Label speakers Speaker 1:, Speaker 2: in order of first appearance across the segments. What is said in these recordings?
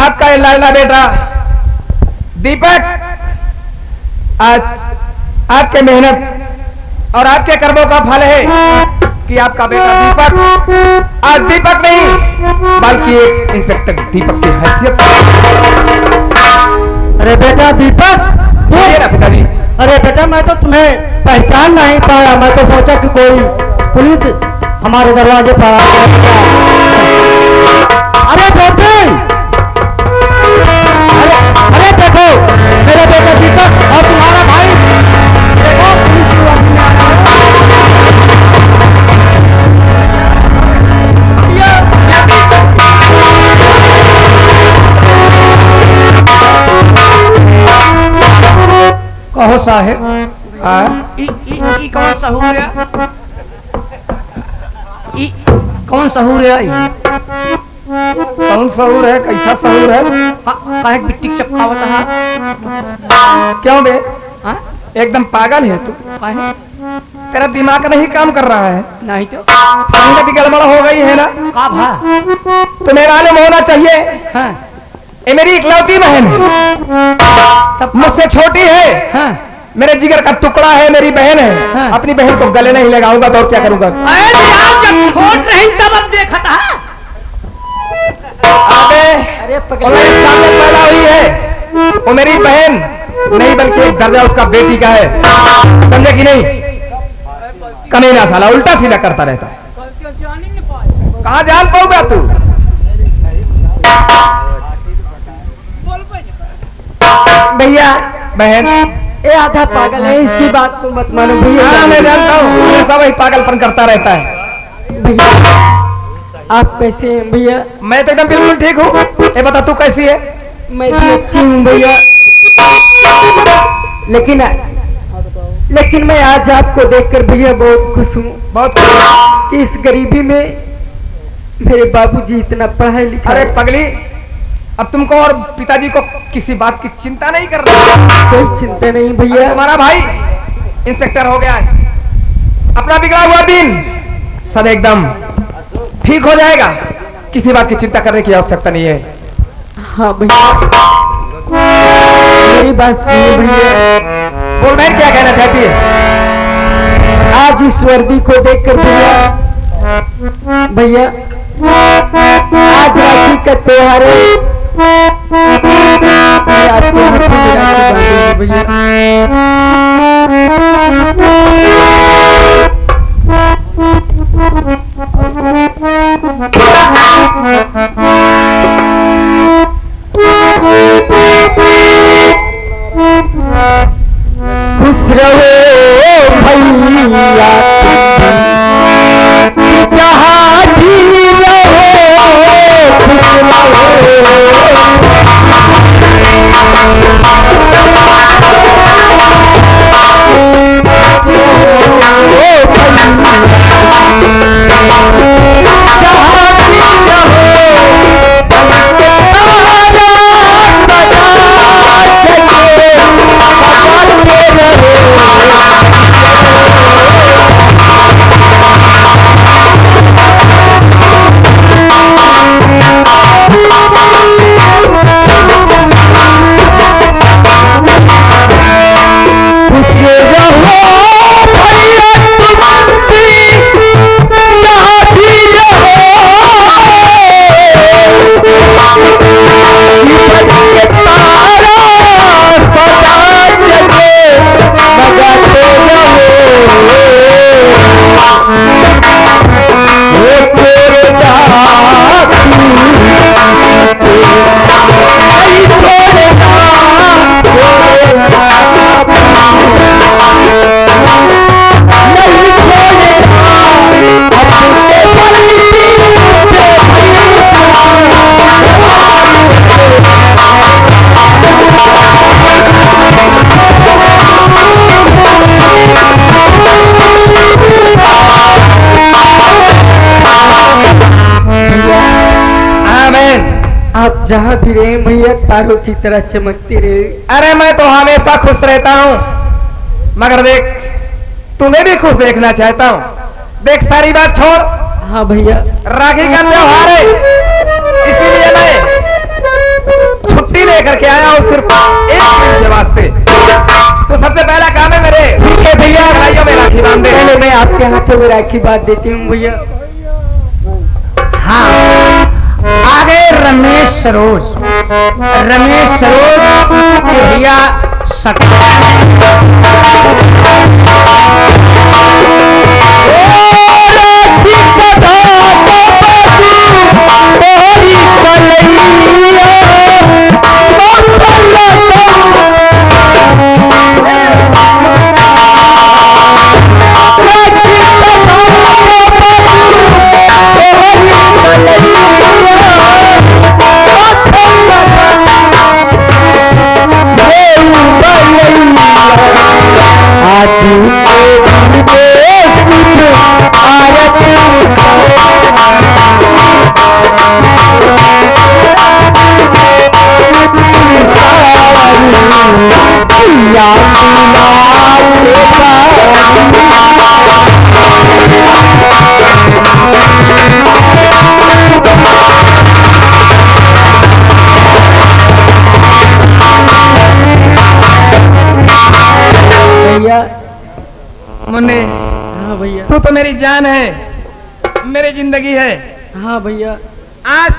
Speaker 1: आपका ये लाडला बेटा दीपक आज आपके मेहनत और आपके कर्मों का फल है कि आपका बेटा दीपक आज दीपक नहीं बल्कि एक इंस्पेक्टर दीपक की हैसियत।
Speaker 2: अरे बेटा दीपक,
Speaker 1: पिताजी।
Speaker 2: अरे बेटा मैं तो तुम्हें पहचान नहीं पाया। मैं तो सोचा कि कोई पुलिस हमारे दरवाजे पर आ गया। अरे बेटे, अरे देखो मेरा बेटा दीपक और तुम्हारा भाई, देखो पुलिस की वापसी में आ रहा है।
Speaker 1: कहो साहेब,
Speaker 2: कौन सहूर है? कौन सहूर है?
Speaker 1: कौन सहूर है? कैसा सहूर है?
Speaker 2: काहे बिट्टी चपकावत है?
Speaker 1: क्यों बे?
Speaker 2: हाँ?
Speaker 1: एकदम पागल है तू।
Speaker 2: काहे?
Speaker 1: तेरा दिमाग नहीं काम कर रहा है।
Speaker 2: नहीं तो
Speaker 1: संगति गड़बड़ हो गई है ना?
Speaker 2: का भा?
Speaker 1: तुम्हें मालूम होना चाहिए।
Speaker 2: हाँ?
Speaker 1: ये मेरी इकलौती बहन है,
Speaker 2: तब
Speaker 1: मुझसे छोटी है।
Speaker 2: हाँ?
Speaker 1: मेरे जिगर का टुकड़ा है, मेरी बहन है।
Speaker 2: हाँ।
Speaker 1: अपनी बहन को गले नहीं लगाऊंगा तो और क्या करूंगा?
Speaker 2: अरे यार जब छोट रही तब अब देखा था।
Speaker 1: अरे वो मेरे सामने पैदा हुई है, वो मेरी बहन नहीं बल्कि एक दर्जा उसका बेटी का है, समझे कि नहीं? कमीना साला उल्टा सीधा करता रहता है। कहाँ जान पाऊंगा तू?
Speaker 2: भैया
Speaker 1: बहन
Speaker 2: ये आधा पागल है, इसकी बात को मत मानो भैया।
Speaker 1: हाँ मैं जानता हूँ, ऐसा वही पागलपन करता रहता है।
Speaker 2: भैया आप कैसे हैं भैया?
Speaker 1: मैं तो एकदम बिल्कुल ठीक हूँ। ये बता तू कैसी है?
Speaker 2: मैं भी अच्छी हूँ भैया, लेकिन मैं आज आपको देखकर भैया बहुत खुश हूँ।
Speaker 1: बहुत
Speaker 2: कि इस गरीबी में मेरे बाबूजी इतना पढ़ाई लिखा।
Speaker 1: अरे पगली, अब तुमको और पिताजी को किसी बात की चिंता नहीं कर रहा?
Speaker 2: कोई चिंता नहीं भैया।
Speaker 1: तुम्हारा भाई इंस्पेक्टर हो गया है, अपना बिगड़ा हुआ दिन सब एकदम ठीक हो जाएगा। किसी बात की चिंता करने की आवश्यकता नहीं है।
Speaker 2: हाँ भैया मेरी बात सुनिए भैया।
Speaker 1: बोल बहन क्या कहना चाहती है?
Speaker 2: आज इस वर्दी को देखकर भैया आज राखी का त्योहार है। आपके हाथ में राखी बांधूंगी भैया। खुश रहो भैया जहाँ जी रहो, खुश रहो। जहाँ भी रहे भैया तारों की तरह चमकती रहे।
Speaker 1: अरे मैं तो हमेशा खुश रहता हूँ, मगर देख तुम्हें भी खुश देखना चाहता हूँ। देख सारी बात छोड़।
Speaker 2: हाँ भैया।
Speaker 1: राखी का त्योहार है, इसीलिए मैं छुट्टी लेकर के आया हूँ सिर्फ एक दिन के वास्ते। तो सबसे पहला काम है मेरे भैया भाइयों में राखी बांध दे।
Speaker 2: पहले मैं आपके हाथों में राखी बांध देती हूँ भैया।
Speaker 3: हाँ, आगे रमेश सरोज के भैया
Speaker 1: मुन्ने।
Speaker 2: हाँ भैया।
Speaker 1: तू तो मेरी जान है, मेरी जिंदगी है।
Speaker 2: हाँ भैया।
Speaker 1: आज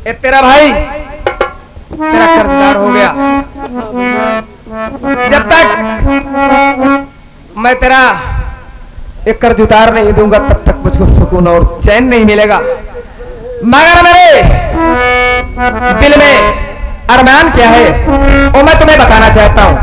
Speaker 1: ये तेरा भाई तेरा कर्जदार हो गया। जब तक मैं तेरा एक कर्ज उतार नहीं दूंगा तब तक मुझको सुकून और चैन नहीं मिलेगा। मगर मेरे दिल में अरमान क्या है वो मैं तुम्हें बताना चाहता हूं।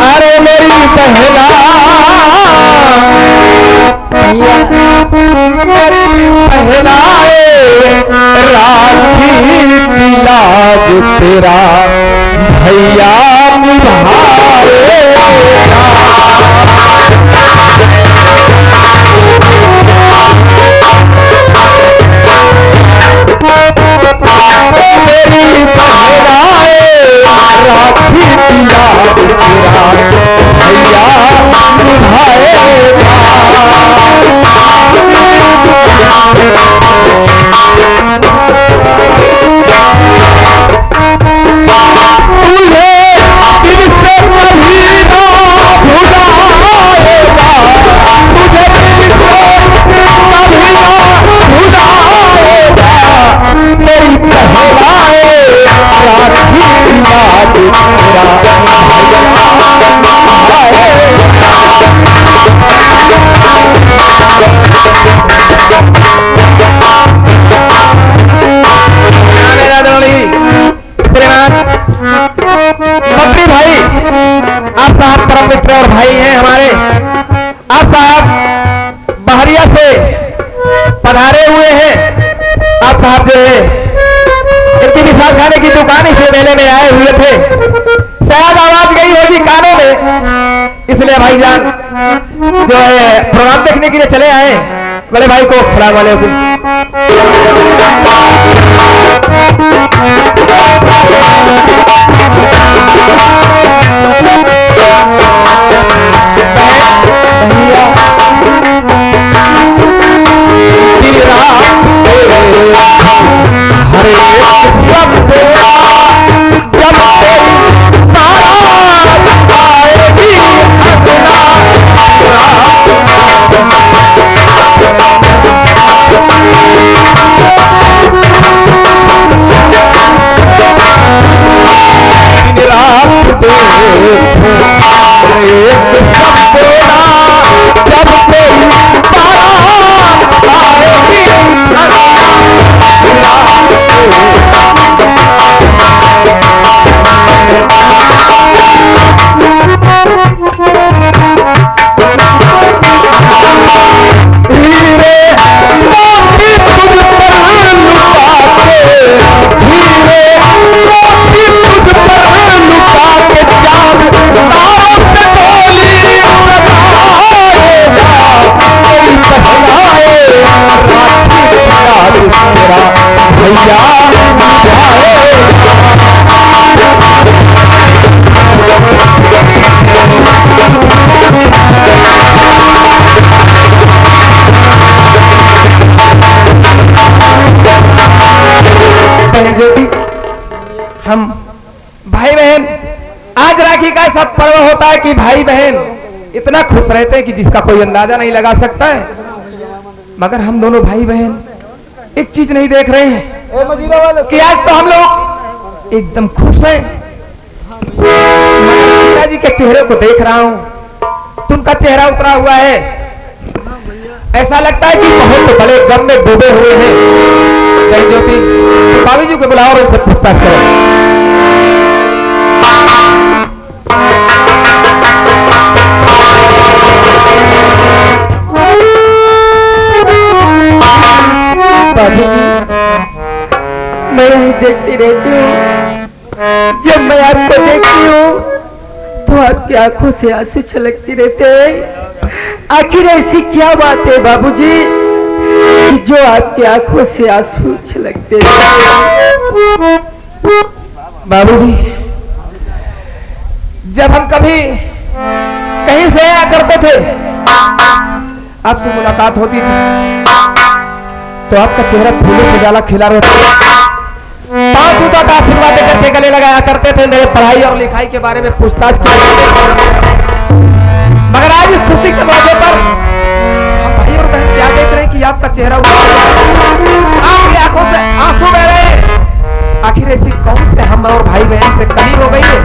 Speaker 1: अरे मेरी पहला राखी लाज तेरा भैया मेरी पहला राखी लाज तेरा भैया मित्र और भाई हैं हमारे। आप साहब बहरिया से पधारे हुए हैं। आप साहब जो है इनकी विशाल खाने की दुकान इस मेले में आए हुए थे। शायद आवाज गई होगी कानों में, इसलिए भाईजान जो है प्रोग्राम देखने के लिए चले आए। बड़े भाई को अस्सलाम वालेकुम। हम भाई बहन आज राखी का सब पर्व होता है कि भाई बहन इतना खुश रहते हैं कि जिसका कोई अंदाजा नहीं लगा सकता है। मगर हम दोनों भाई बहन एक चीज नहीं देख रहे हैं कि आज तो हम लोग एकदम खुश हैं। पिताजी के चेहरे को देख रहा हूं, तुमका चेहरा उतरा हुआ है, ऐसा लगता है कि बहुत बड़े गम में डूबे हुए हैं। जय ज्योति, बाबू जी को बुलाओ और उनसे पूछताछ करो।
Speaker 2: बाबू जी, मैं यही देखती रहती हूँ, जब मैं आपको देखती हूँ तो आपकी आंखों से आंसू छलकती रहते हैं। आखिर ऐसी क्या बात है बाबूजी कि जो आपकी आंखों से आंसू छलकते हैं?
Speaker 1: बाबूजी, जब हम कभी कहीं से आया करते थे, आपसे मुलाकात होती थी तो आपका चेहरा फूलों से ज्यादा खिला रहता था। पांच होता था, आशीर्वाद करके गले लगाया करते थे, मेरे पढ़ाई और लिखाई के बारे में पूछताछ किया करते थे। मगर आज इस खुशी के मौके पर हम भाई और बहन क्या देख रहे हैं कि आपका चेहरा आपकी आंखों से आंसू बह रहे हैं। आखिर ऐसी कौन से हम और भाई बहन से कमी हो गई है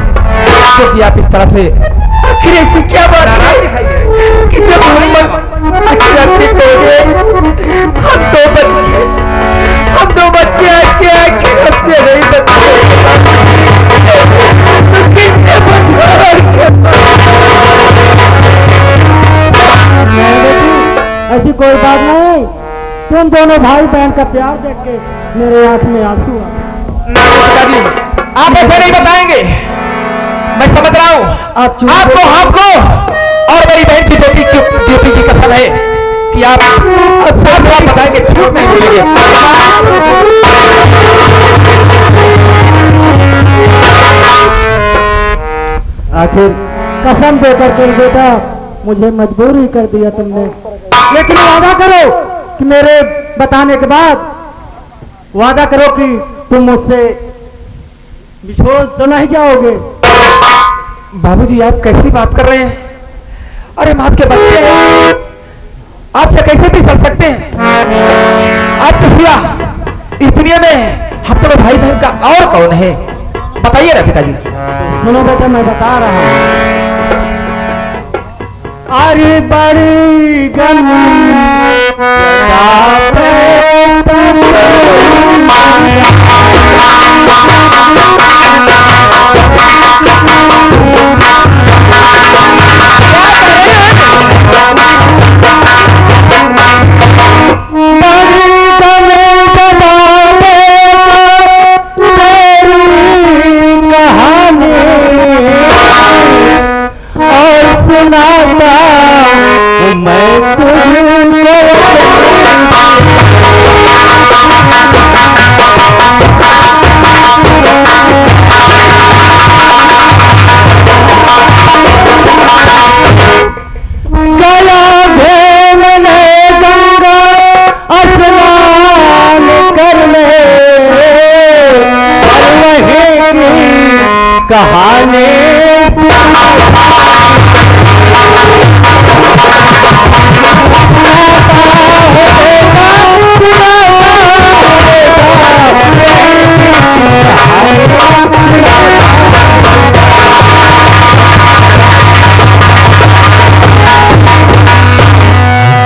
Speaker 1: क्योंकि आप इस तरह से
Speaker 2: आखिर ऐसी क्या बात है
Speaker 1: दिखाई दे रही है
Speaker 2: कि जब हम दो बच्चे आके आखिर हमसे नहीं बचे तो किससे ऐसी कोई बात नहीं। तुम दोनों भाई बहन का प्यार देख के मेरे आंख में आंसू आ।
Speaker 1: आप ऐसे नहीं बताएंगे, मैं समझ रहा हूँ। आपको हमको और मेरी बहन की ज्योति की कसम है कि आप साफ बताएंगे, झूठ नहीं बोलेंगे।
Speaker 2: आखिर कसम देकर तुम बेटा मुझे मजबूर ही कर दिया तुमने, लेकिन वादा करो कि मेरे बताने के बाद वादा करो कि तुम मुझसे बिछोड़ तो नहीं जाओगे।
Speaker 1: बाबूजी, आप कैसी बात कर रहे हैं? अरे हम आपके बच्चे हैं, आपसे कैसे भी चल सकते हैं? आप तो सिया इस दुनिया में हम दोनों भाई बहन का और कौन है? बताइए ना पिताजी।
Speaker 2: सुनो बेटा, मैं बता रहा हूँ। अरे बड़ी कहानी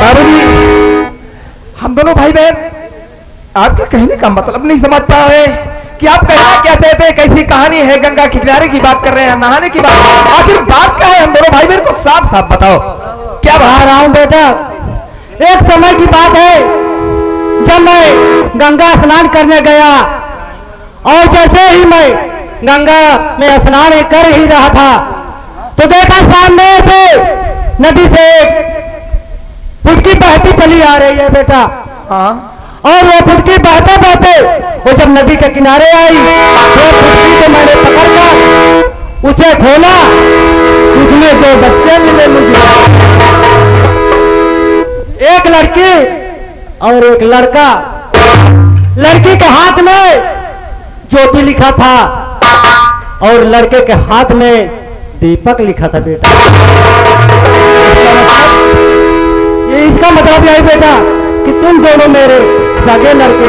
Speaker 1: बाबूजी, हम दोनों भाई बहन आपके कहने का मतलब नहीं समझ पा रहे कि आप कहना क्या चाहते हैं। कैसी कहानी है? गंगा के किनारे की बात कर रहे हैं, नहाने की बात, आखिर बात क्या है? हम दोनों भाई बहन को साफ साफ बताओ।
Speaker 2: क्या बता रहा हूं बेटा, एक समय की बात है जब मैं गंगा स्नान करने गया और जैसे ही मैं गंगा में स्नान कर ही रहा था तो देखा सामने से नदी से फुटकी बहती चली आ रही है बेटा।
Speaker 1: हाँ,
Speaker 2: और वो फुटकी बहते बहते वो जब नदी के किनारे आई तो फुटकी को मैंने पकड़कर उसे खोला, उसमें दो बच्चे मिले मुझे, एक लड़की और एक लड़का। लड़की के हाथ में ज्योति लिखा था
Speaker 4: और लड़के के हाथ में दीपक लिखा था बेटा। ये इसका मतलब यही बेटा कि तुम दोनों मेरे सगे लड़के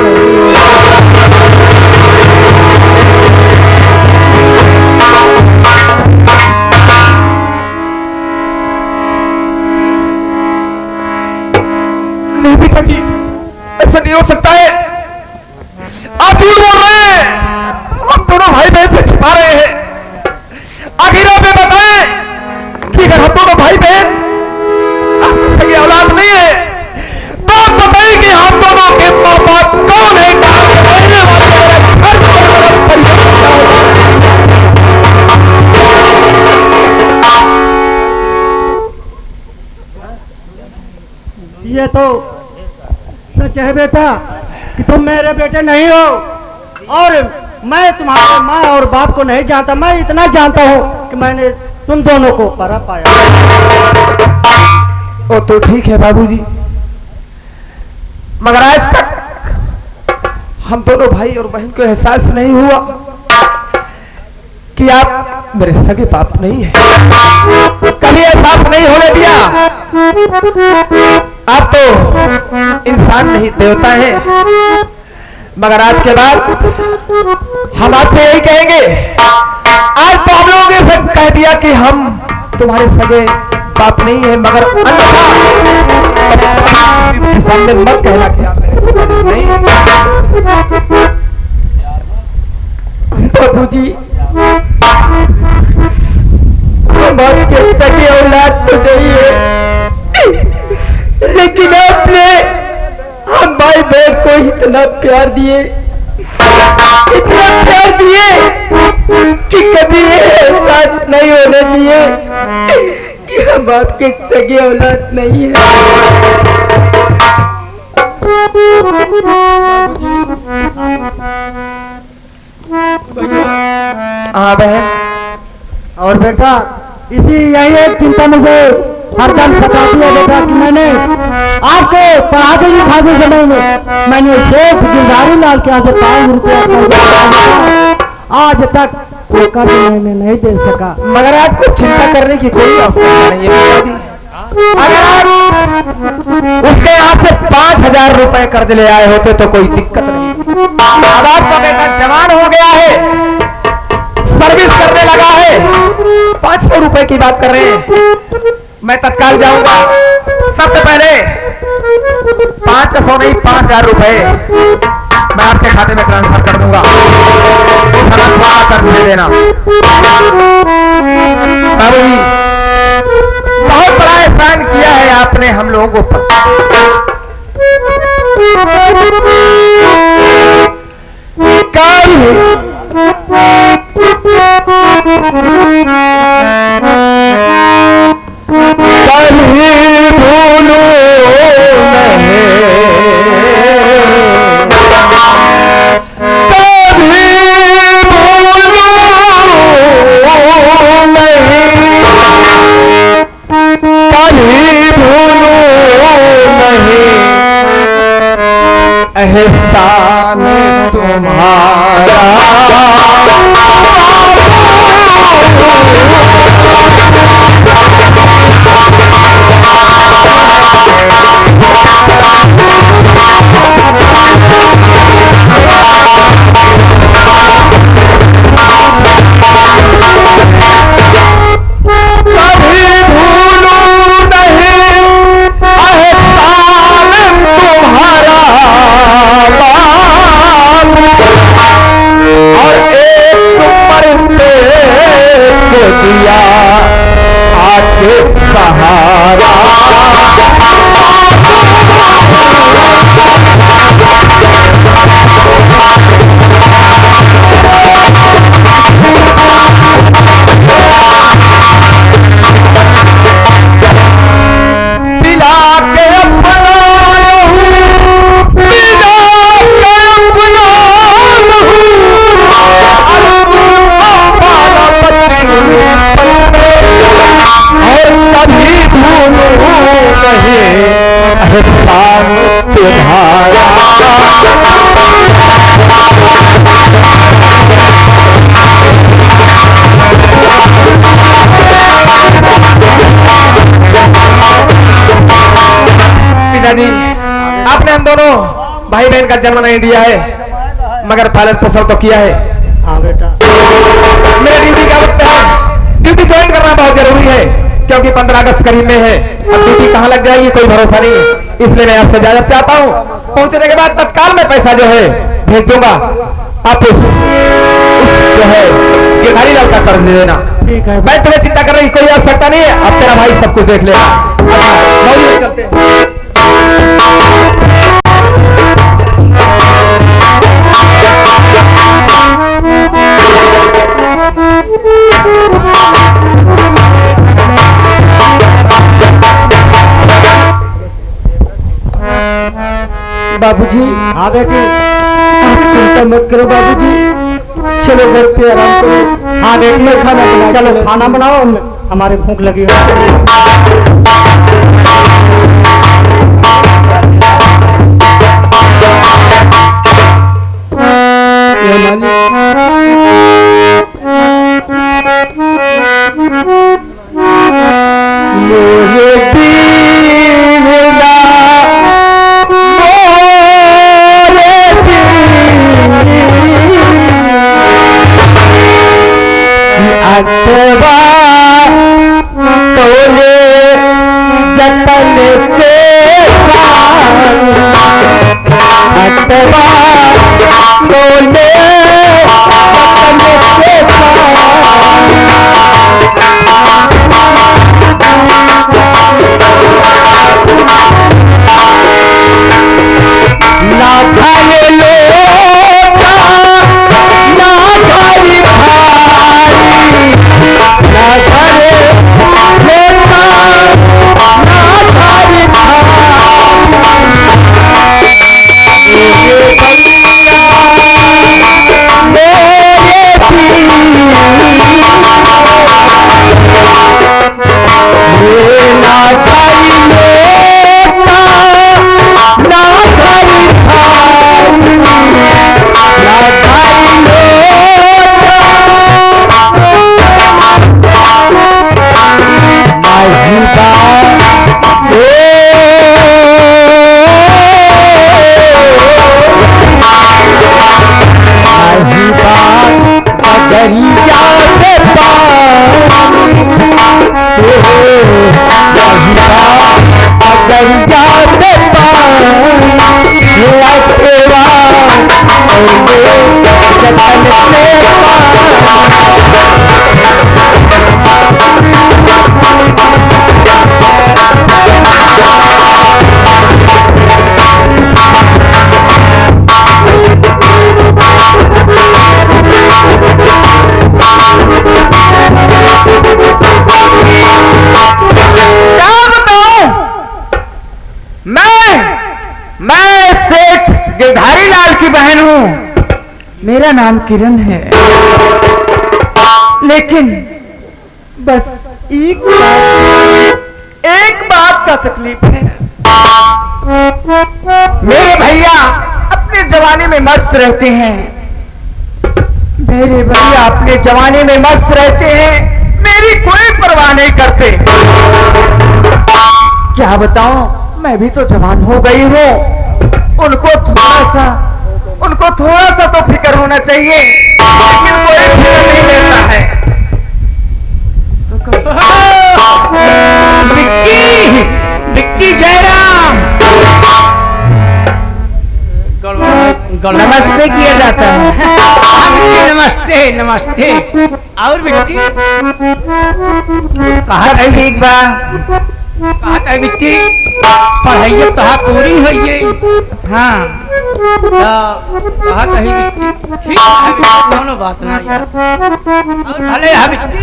Speaker 4: नहीं
Speaker 1: पिताजी, ऐसा नहीं हो सकता है। आप झूठ बोल रहे हैं। हम दोनों भाई बहन से छिपा रहे हैं। आखिर आप ये बताएं कि अगर हम दोनों भाई बहन आपकी सगी औलाद नहीं है तो आप बताइए कि हम दोनों के माँ बाप कौन है, कहाँ के रहने वाले हैं, हर परिवार क्या होगा।
Speaker 4: ये तो सच है बेटा कि तुम मेरे बेटे नहीं हो और मैं तुम्हारे माँ और बाप को नहीं जानता। मैं इतना जानता हूँ कि मैंने तुम दोनों को परा पाया।
Speaker 1: ओ तो ठीक है बाबूजी, मगर आज तक हम दोनों भाई और बहन को एहसास नहीं हुआ कि आप मेरे सगे बाप नहीं है। कभी एहसास नहीं होने दिया। आप तो इंसान नहीं देवता है। मगर आज के बाद हम आपसे यही कहेंगे, आज तो हम लोगों ने सब कह दिया कि हम तुम्हारे सगे बाप नहीं है, मगर अन्यथा सामने मत कहना कि आप मेरे सगे नहीं।
Speaker 2: बाबूजी, हम आपके सगे औलाद तो नहीं है, लेकिन आपने हम भाई बहन को इतना प्यार दिए, इतना प्यार दिए कि कभी ये एहसास नहीं होने दिए कि हम आपके सगे औलाद नहीं है।
Speaker 1: हाँ बहन,
Speaker 4: और बेटा इसी यही एक चिंता मुझे हरदम सताती है बेटा कि मैंने आपको पढ़ाते लिखाते समय में मैंने शेख गिरधारी लाल के यहाँ से 5 रुपया आज तक कोई कर्ज मैंने नहीं दे सका।
Speaker 1: मगर आपको चिंता करने की कोई आवश्यकता नहीं है। अगर आप उसके यहाँ से 5,000 रुपए कर्ज ले आए होते तो कोई दिक्कत नहीं। अब आपका बेटा जवान हो गया है, सर्विस करने लगा है, 500 रुपए की बात कर रहे हैं। मैं तत्काल जाऊंगा, सबसे पहले 500 नहीं 5,000 रुपए मैं आपके खाते में ट्रांसफर कर दूंगा। कर देना बाबूजी, बहुत बड़ा एहसान किया है आपने हम लोगों पर। एहसान तुम्हारा दिया आके सहारा। और कभी भूलूं नहीं जन्म नहीं दिया है, मगर पालन पोषण तो किया है।
Speaker 4: हाँ बेटा,
Speaker 1: मेरे ड्यूटी का वक्त है, ड्यूटी ज्वाइन करना बहुत जरूरी है, क्योंकि 15 अगस्त करीब में है। अब ड्यूटी कहाँ लग जाएगी कोई भरोसा नहीं है, इसलिए मैं आपसे इजाजत चाहता हूँ। पहुंचने के बाद तत्काल में पैसा जो है भेज दूंगा, आप उस जो है गिरधारी लाल का कर्ज दे देना।
Speaker 4: ठीक है।
Speaker 1: मैं तुम्हें चिंता करने की कोई आवश्यकता नहीं है, अब तेरा भाई सब कुछ देख लेगा। मौली में चलते हैं।
Speaker 2: बाबूजी,
Speaker 4: हाँ बेटी,
Speaker 2: आप चिंता मत करो बाबूजी, चलो घर पे आराम करो।
Speaker 4: हाँ बेटी,
Speaker 2: मैं खाना बना,
Speaker 4: चलो खाना बनाओ, हमारी भूख लगी है।
Speaker 2: ये मालिक मोरे दीवाना अटवा तोले जतन से अटवा तोले जतन से ना खाए लोटा ना खाई भाई, ना करे लोटा ना खाई भाई, ये बलिया मेरे ये ना खाई लोटा ना खाई भाई, ना खाई लोटा नहीं दरिया से दरिया से मैं सेठ गिरधारी लाल की बहन हूँ। मेरा नाम किरण है, लेकिन बस एक बात का तकलीफ है। मेरे भैया अपने जवानी में मस्त रहते हैं, मेरे भैया अपने जवानी में मस्त रहते हैं, मेरी कोई परवाह नहीं करते। क्या बताऊं, मैं भी तो जवान हो गई हूँ, उनको थोड़ा सा तो फिक्र होना चाहिए, लेकिन कोई फिक्र नहीं लेता है। विक्की, विक्की जयराम, नमस्ते किया जाता है।
Speaker 3: नमस्ते नमस्ते। और बिट्टी
Speaker 1: कहा है ठीक बा,
Speaker 3: कहा है बिट्टी पढ़ाई कहा पूरी हुई है। हाँ कहा कही बिट्टी ठीक है बिट्टी, दोनों बात ना यार। और भले है बिट्टी,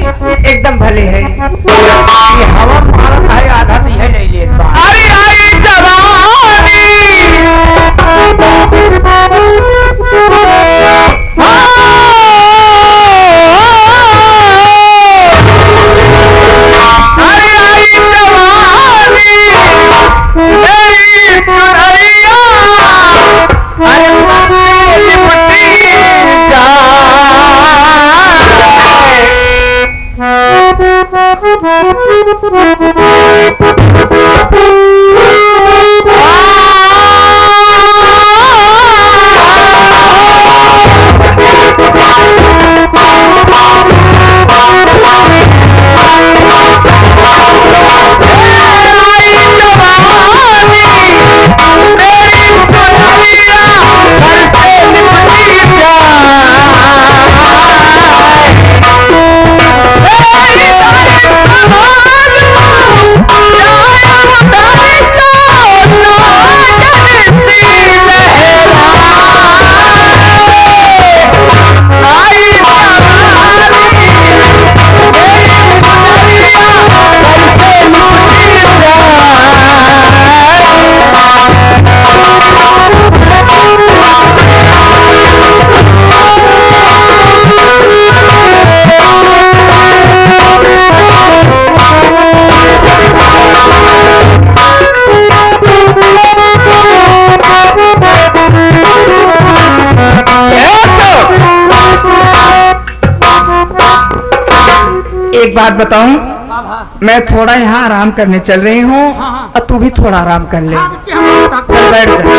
Speaker 1: एकदम भले है।
Speaker 3: ये हवा मारत है आधा दी है ले ले बात।
Speaker 1: अरे आई जवानी
Speaker 2: Thank you.
Speaker 1: एक बात बताऊं,
Speaker 3: हाँ हाँ
Speaker 1: मैं थोड़ा यहाँ आराम करने चल रही हूँ
Speaker 3: हाँ, हाँ।
Speaker 1: और तू भी थोड़ा आराम कर ले।
Speaker 3: हाँ, बिट्टी, हम लोग
Speaker 1: चल बैठ जा।